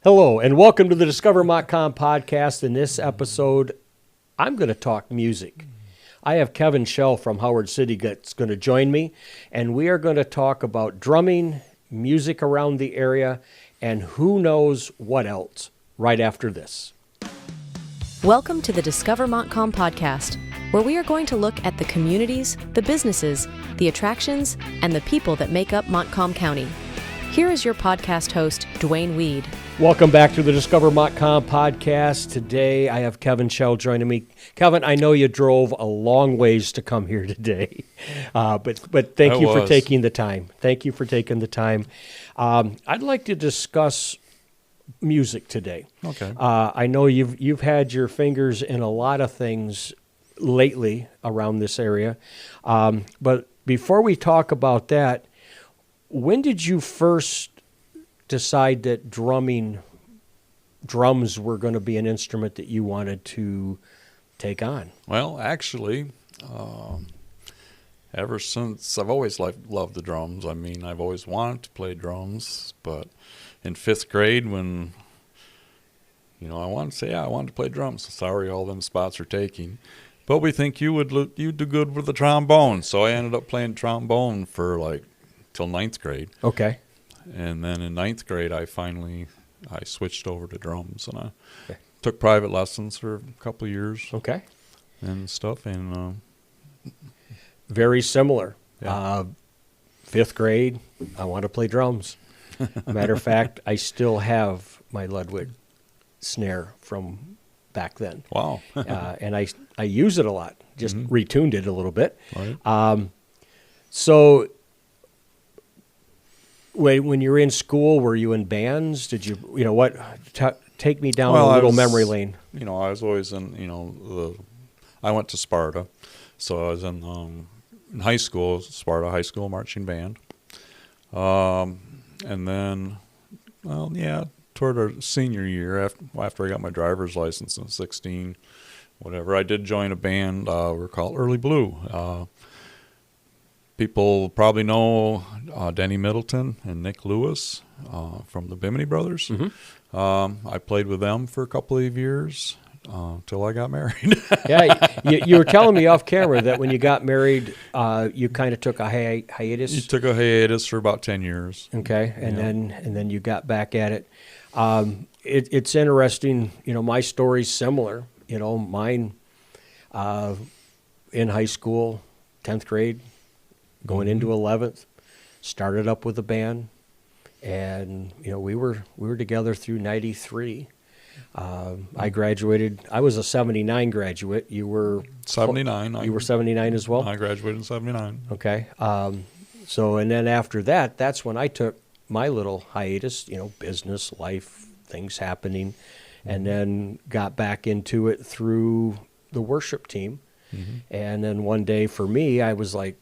Hello, and welcome to the Discover Montcalm podcast. In this episode, I'm going to talk music. I have Kevin Schell from Howard City that's going to join me, and we are going to talk about drumming, music around the area, and who knows what else right after this. Welcome to the Discover Montcalm podcast, where we are going to look at the communities, the businesses, the attractions, and the people that make up Montcalm County. Here is your podcast host, Duane Weed. Welcome back to the Discover Montcalm podcast. Today, I have Kevin Schell joining me. Kevin, I know you drove a long ways to come here today, but thank you for taking the time. Thank you for taking the time. I'd like to discuss music today. Okay. I know you've had your fingers in a lot of things lately around this area, but before we talk about that, when did you first decide that drums were going to be an instrument that you wanted to take on? Well, actually, ever since I've always loved the drums. I mean, I've always wanted to play drums, but in fifth grade when, I wanted to play drums. Sorry, all them spots are taking. But we think you'd do good with the trombone. So I ended up playing trombone for till ninth grade. Okay. And then in ninth grade, I switched over to drums, and I took private lessons for a couple of years. Okay. And stuff, and very similar. Yeah. Fifth grade, I want to play drums. Matter of fact, I still have my Ludwig snare from back then. Wow. And I use it a lot. Just retuned it a little bit. Right. So when you were in school, were you in bands? Did you, take me down a little memory lane. I was always in, I went to Sparta. So I was in high school, Sparta High School Marching Band. And then, toward our senior year, after I got my driver's license in 16, whatever, I did join a band. We're called Early Blue. People probably know Denny Middleton and Nick Lewis from the Bimini Brothers. Mm-hmm. I played with them for a couple of years until I got married. Yeah, you were telling me off camera that when you got married, you kind of took a hiatus. You took a hiatus for about 10 years. Okay, and then you got back at it. It's interesting. My story's similar. Mine in high school, 10th grade. Going into 11th, started up with a band, and we were together through 93. I graduated. I was a 79 graduate. You were 79. You were 79 as well. I graduated in 79. Okay. And then after that, that's when I took my little hiatus. Business, life, things happening, and then got back into it through the worship team. Mm-hmm. And then one day for me, I was like,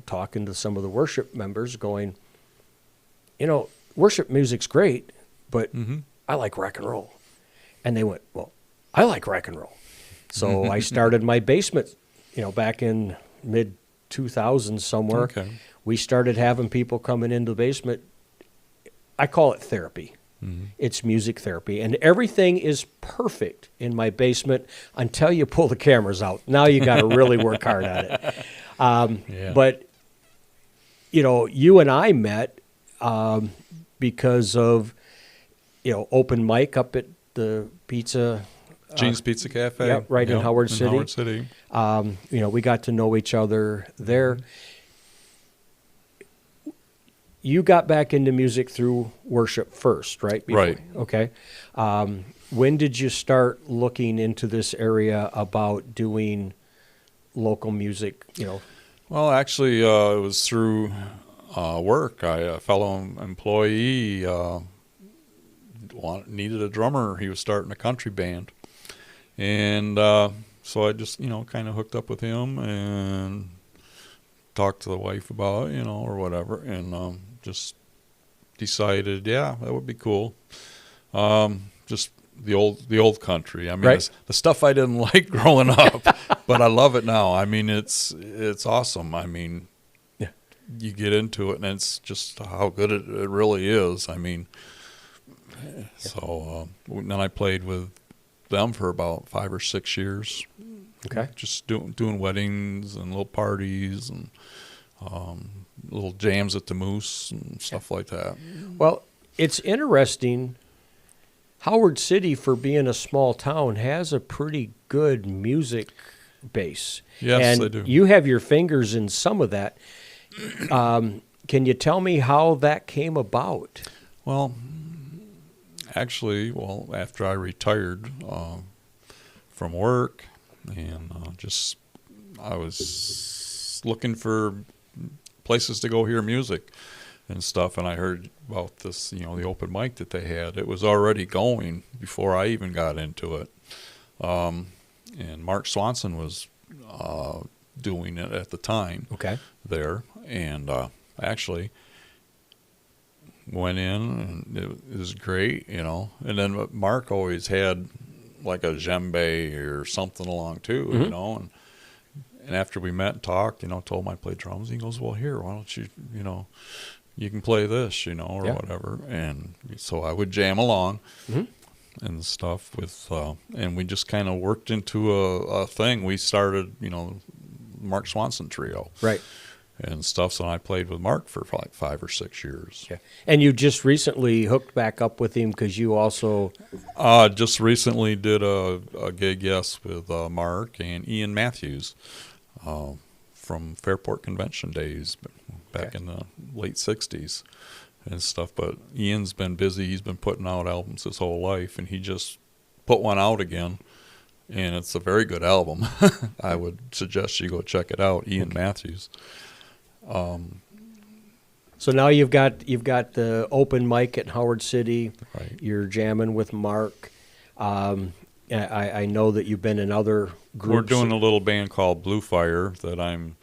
talking to some of the worship members going, worship music's great, but I like rock and roll. And they went, well, I like rock and roll. So I started my basement, back in mid-2000s somewhere. Okay. We started having people coming into the basement. I call it therapy. Mm-hmm. It's music therapy. And everything is perfect in my basement until you pull the cameras out. Now you got to really work hard at it. But, you and I met because of, open mic up at the pizza. Gene's Pizza Café. Yep, right in Howard City. Howard City. We got to know each other there. You got back into music through worship first, right? Right. Okay. When did you start looking into this area about doing local music, Well, actually, it was through work. A fellow employee needed a drummer. He was starting a country band. And so I just, kind of hooked up with him and talked to the wife about it, or whatever, and just decided, that would be cool. Just the old country. I mean, right. The stuff I didn't like growing up, but I love it now. I mean, it's awesome. I mean, you get into it, and it's just how good it really is. I mean, So then I played with them for about 5 or 6 years. Okay. Just doing weddings and little parties and little jams at the Moose and stuff like that. Well, it's interesting. Howard City, for being a small town, has a pretty good music base. Yes, and they do. You have your fingers in some of that. Can you tell me how that came about? Well, actually, after I retired from work, and I was looking for places to go hear music and stuff, and I heard about this, the open mic that they had. It was already going before I even got into it. And Mark Swanson was doing it at the time. Okay. There, and actually went in, and it was great, And then Mark always had like a djembe or something along too, Mm-hmm. And after we met and talked, told him I played drums. He goes, "Well, here, why don't you, you can play this, or Yeah. whatever." And so I would jam along Mm-hmm. and stuff with, and we just kind of worked into a thing. We started, Mark Swanson Trio. Right. And stuff. So I played with Mark for like 5 or 6 years. Yeah. And you just recently hooked back up with him because you also... Just recently did a gig, yes, with Mark and Ian Matthews from Fairport Convention days back Okay. in the late 60s and stuff. But Ian's been busy. He's been putting out albums his whole life, and he just put one out again. And it's a very good album. I would suggest you go check it out, Ian Matthews. So now you've got the open mic at Howard City. Right. You're jamming with Mark. I know that you've been in other groups. We're doing a little band called Blue Fire that I'm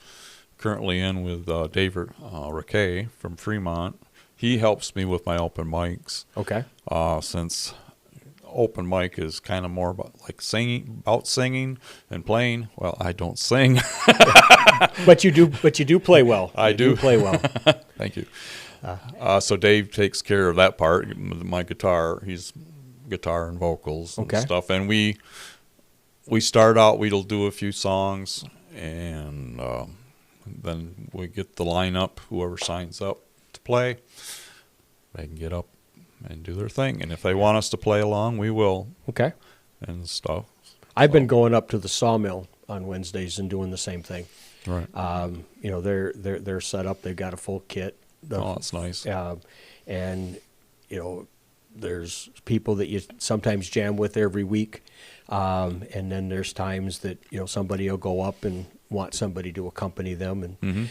currently in with David Raquet from Fremont. He helps me with my open mics. Okay. Since open mic is kind of more about singing and playing. Well, I don't sing. But you do play well. I You do. play well. Thank you. So Dave takes care of that part. My guitar, he's guitar and vocals and Okay. stuff. And we start out, we'll do a few songs, and then we get the lineup. Whoever signs up to play, they can get up and do their thing. And if they want us to play along, we will, Okay. and stuff. I've been going up to the Sawmill on Wednesdays and doing the same thing. Right. They're set up. They've got a full kit. Oh, that's nice. And there's people that you sometimes jam with every week, and then there's times that somebody will go up and want somebody to accompany them, and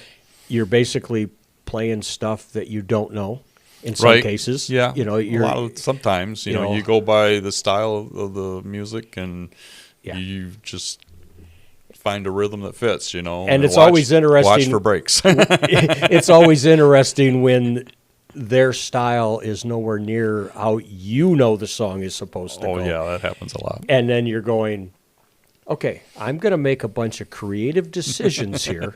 you're basically playing stuff that you don't know. In some Right. cases, Yeah. you're Sometimes, you know- you go by the style of the music, and Yeah. you just find a rhythm that fits, And it's always interesting- Watch for breaks. it's always interesting when their style is nowhere near how the song is supposed to go. Oh, yeah, that happens a lot. And then you're going, okay, I'm going to make a bunch of creative decisions here,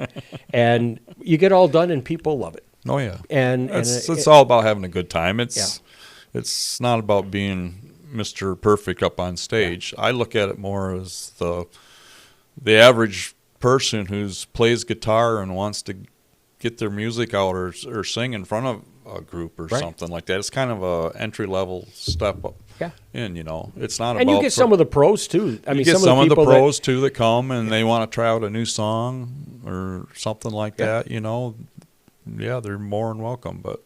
and you get all done, and people love it. Oh, yeah. And It's all about having a good time. It's not about being Mr. Perfect up on stage. I look at it more as the average person who plays guitar and wants to get their music out or sing in front of a group or Right. something like that. It's kind of a entry-level step up Yeah. in, It's not and about... you get some of the pros too. I mean, you get some of the people pros, too, that come and they want to try out a new song or something like Yeah. that, Yeah, they're more than welcome. But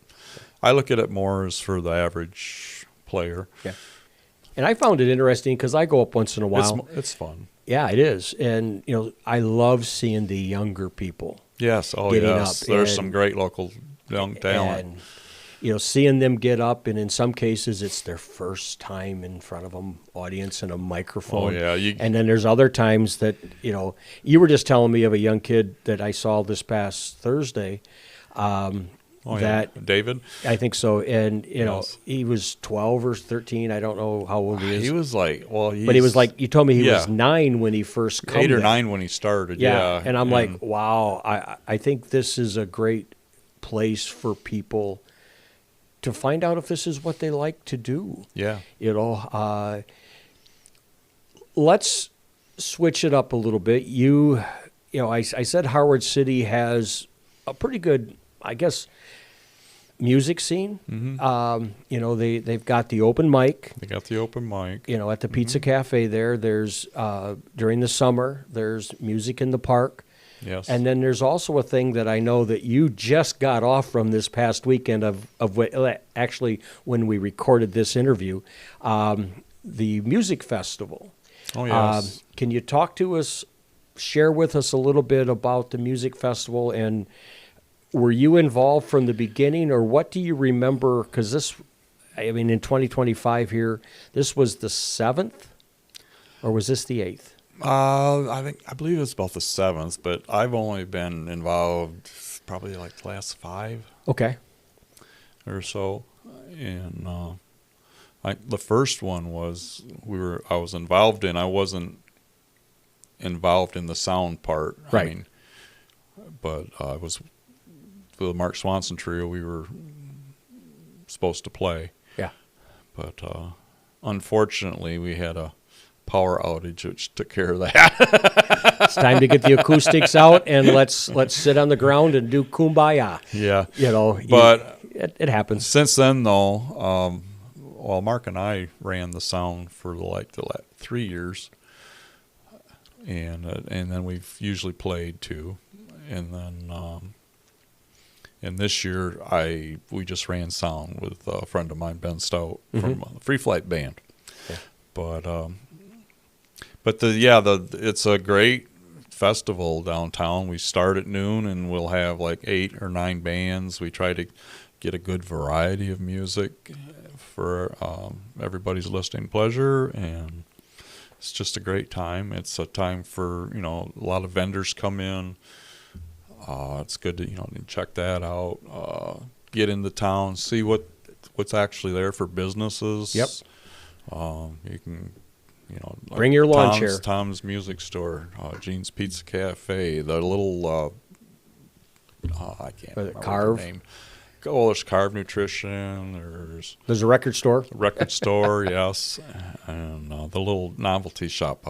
I look at it more as for the average player. Yeah. And I found it interesting because I go up once in a while. It's fun. Yeah, it is. And, I love seeing the younger people. Yes. Oh, Getting yes. up There's and- some great local young talent. And, seeing them get up, and in some cases it's their first time in front of an audience and a microphone. Oh, yeah. And then there's other times that, you were just telling me of a young kid that I saw this past Thursday. That David? I think so. And, Yes. he was 12 or 13. I don't know how old he is. He was like, but he was like, you told me he was Yeah. 9 when he first come 8 or there. 9 when he started. Yeah. Yeah. And I'm like, wow, I think this is a great place for people to find out if this is what they like to do. Yeah. Let's switch it up a little bit. I said Howard City has a pretty good, I guess, music scene. They've got the open mic. They got the open mic. At the Pizza Cafe there's during the summer, there's music in the park. Yes. And then there's also a thing that I know that you just got off from this past weekend actually when we recorded this interview, the music festival. Oh, yes. Can you talk to us, share with us a little bit about the music festival, and were you involved from the beginning, or what do you remember? Because in 2025 here, this was the 7th, or was this the 8th? I believe it's about the 7th, but I've only been involved probably like the last 5 or so. And the first one was I was involved in. I wasn't involved in the sound part. Right. But I was the Mark Swanson trio. We were supposed to play. Yeah. But unfortunately, we had a power outage, which took care of that. It's time to get the acoustics out and let's sit on the ground and do kumbaya. Yeah. But it happens. Since then, though, Mark and I ran the sound for the last 3 years, and then we've usually played too, and then this year we just ran sound with a friend of mine, Ben Stout from Free Flight Band. Yeah. But it's a great festival downtown. We start at noon, and we'll have like 8 or 9 bands. We try to get a good variety of music for everybody's listening pleasure, and it's just a great time. It's a time for a lot of vendors come in. It's good to check that out. Get into town, see what's actually there for businesses. Yep. You can. Bring your lawn chair. Tom's Music Store, Gene's Pizza Cafe, the little, I can't remember Carve? the name. Oh, there's Carve Nutrition. There's a record store. Record store, yes. And the little novelty shop.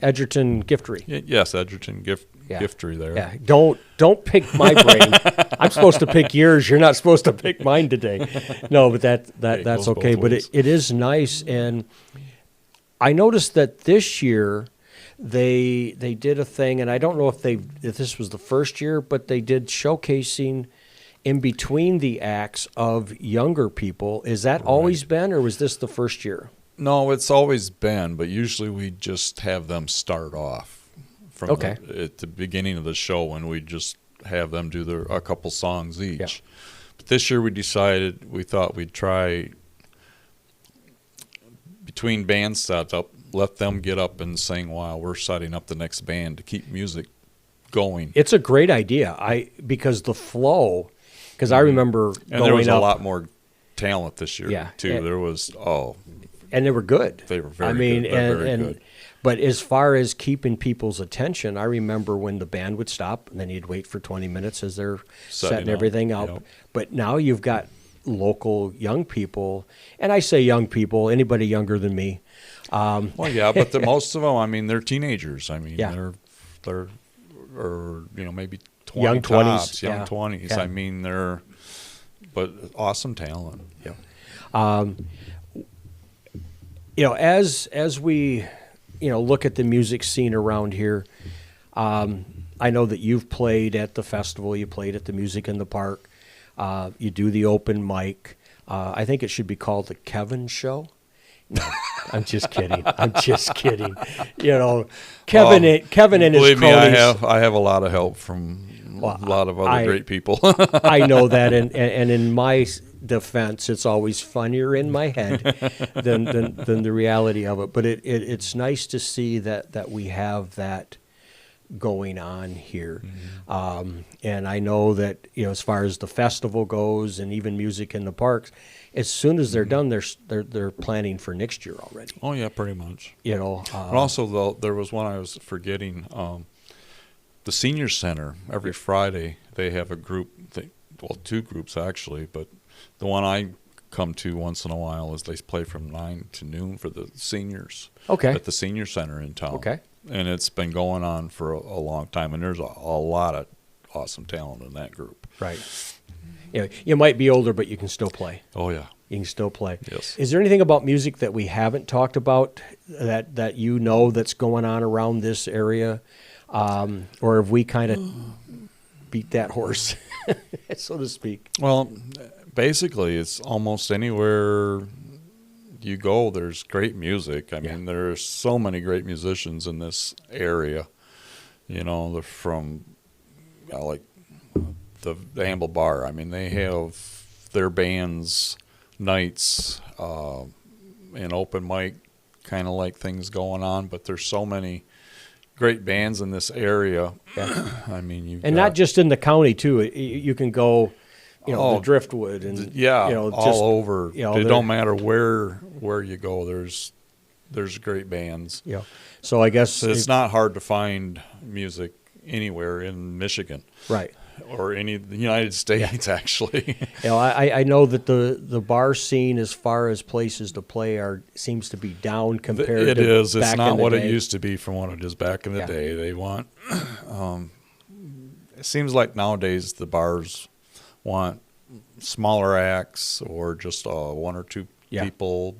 Edgerton Giftery. Yes, Edgerton Giftery there. Yeah, don't pick my brain. I'm supposed to pick yours. You're not supposed to pick mine today. No, but that's okay. But it is nice, and I noticed that this year they did a thing, and I don't know if this was the first year, but they did showcasing in between the acts of younger people. Is that always been, or was this the first year? No, it's always been, but usually we just have them start off from at the beginning of the show, when we just have them do a couple songs each. Yeah. But this year we thought we'd try between band sets up, let them get up and sing while we're setting up the next band to keep music going. It's a great idea. Because the flow, because I remember and there was a lot more talent this year too. There was and they were good. They were very good. Very good. But as far as keeping people's attention, I remember when the band would stop, and then you'd wait for 20 minutes as they're setting everything up. Yep. But now you've got local young people, and I say young people, anybody younger than me. But most of them, they're teenagers. They're maybe 20 young tops, 20s. Young 20s. Yeah. But awesome talent. Yeah. As we look at the music scene around here, I know that you've played at the festival, you played at the Music in the Park, you do the open mic. I think it should be called the Kevin Show. No, I'm just kidding. Kevin and his believe me, cronies. I have a lot of help from a lot of other great people. I know that, and in my defense, it's always funnier in my head than the reality of it. But it's nice to see that we have that going on here. Mm-hmm. And I know that as far as the festival goes, and even Music in the Parks, as soon as they're done, they're planning for next year already. Oh yeah, pretty much. And also, there was one I was forgetting. The Senior Center, every Friday they have a group two groups actually, but the one I come to once in a while is they play from 9 to noon for the seniors. Okay. At the senior center in town. Okay. And it's been going on for a long time, and there's a lot of awesome talent in that group. Right. You might be older, but you can still play. Oh yeah. You can still play. Yes. Is there anything about music that we haven't talked about that that's going on around this area? Or have we kind of beat that horse, so to speak? Well, basically, it's almost anywhere you go, there's great music. I mean, there's so many great musicians in this area. You know, they're from like the Amble Bar. I mean, they have their bands nights and open mic kind of like things going on, but there's so many great bands in this area. Yeah. I mean, not just in the county too. You can go, the Driftwood and all over. It don't matter where you go. There's great bands. Yeah. So I guess it's not hard to find music anywhere in Michigan. Right. Or the United States, actually. I know that the bar scene, as far as places to play, seems to be down compared to It is. It's back not in the what day. It used to be from what it is back in the day. They want. It seems like nowadays the bars want smaller acts or just one or two people,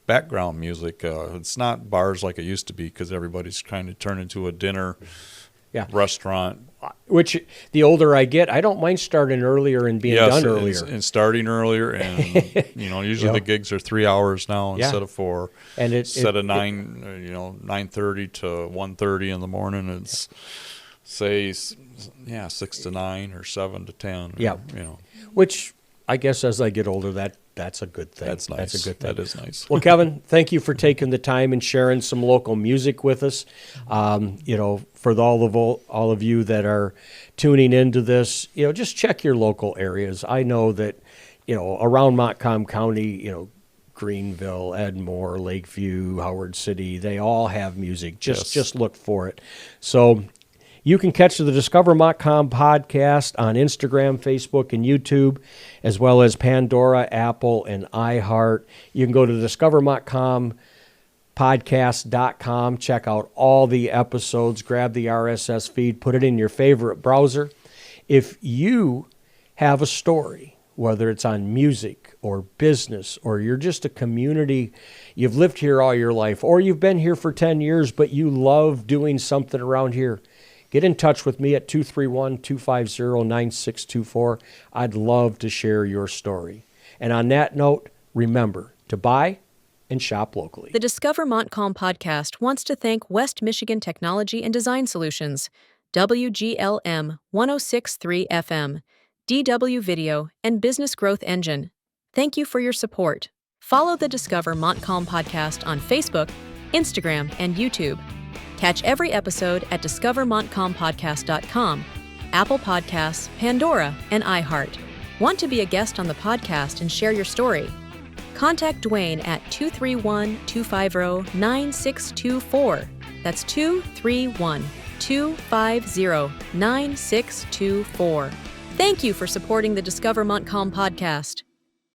background music. It's not bars like it used to be because everybody's trying to turn into a dinner restaurant. Which, the older I get, I don't mind starting earlier and being done earlier. And starting earlier. And, usually the gigs are 3 hours now instead of 4. And instead of 9:30 to 1:30 in the morning, it's, say, 6 to 9 or 7 to 10. Which, I guess as I get older, that's a good thing. That's nice. That's a good thing. That is nice. Well, Kevin, thank you for taking the time and sharing some local music with us. For all of you that are tuning into this, just check your local areas. I know that, around Montcalm County, Greenville, Edmore, Lakeview, Howard City, they all have music. Just look for it. So you can catch the Discover Montcalm podcast on Instagram, Facebook, and YouTube, as well as Pandora, Apple, and iHeart. You can go to discovermontcalmpodcast.com, check out all the episodes, grab the RSS feed, put it in your favorite browser. If you have a story, whether it's on music or business, or you're just a community, you've lived here all your life, or you've been here for 10 years, but you love doing something around here, get in touch with me at 231-250-9624. I'd love to share your story. And on that note, remember to buy and shop locally. The Discover Montcalm podcast wants to thank West Michigan Technology and Design Solutions, WGLM 106.3 FM, DW Video, and Business Growth Engine. Thank you for your support. Follow the Discover Montcalm podcast on Facebook, Instagram, and YouTube. Catch every episode at discovermontcalmpodcast.com, Apple Podcasts, Pandora, and iHeart. Want to be a guest on the podcast and share your story? Contact Duane at 231-250-9624. That's 231-250-9624. Thank you for supporting the Discover Montcalm podcast.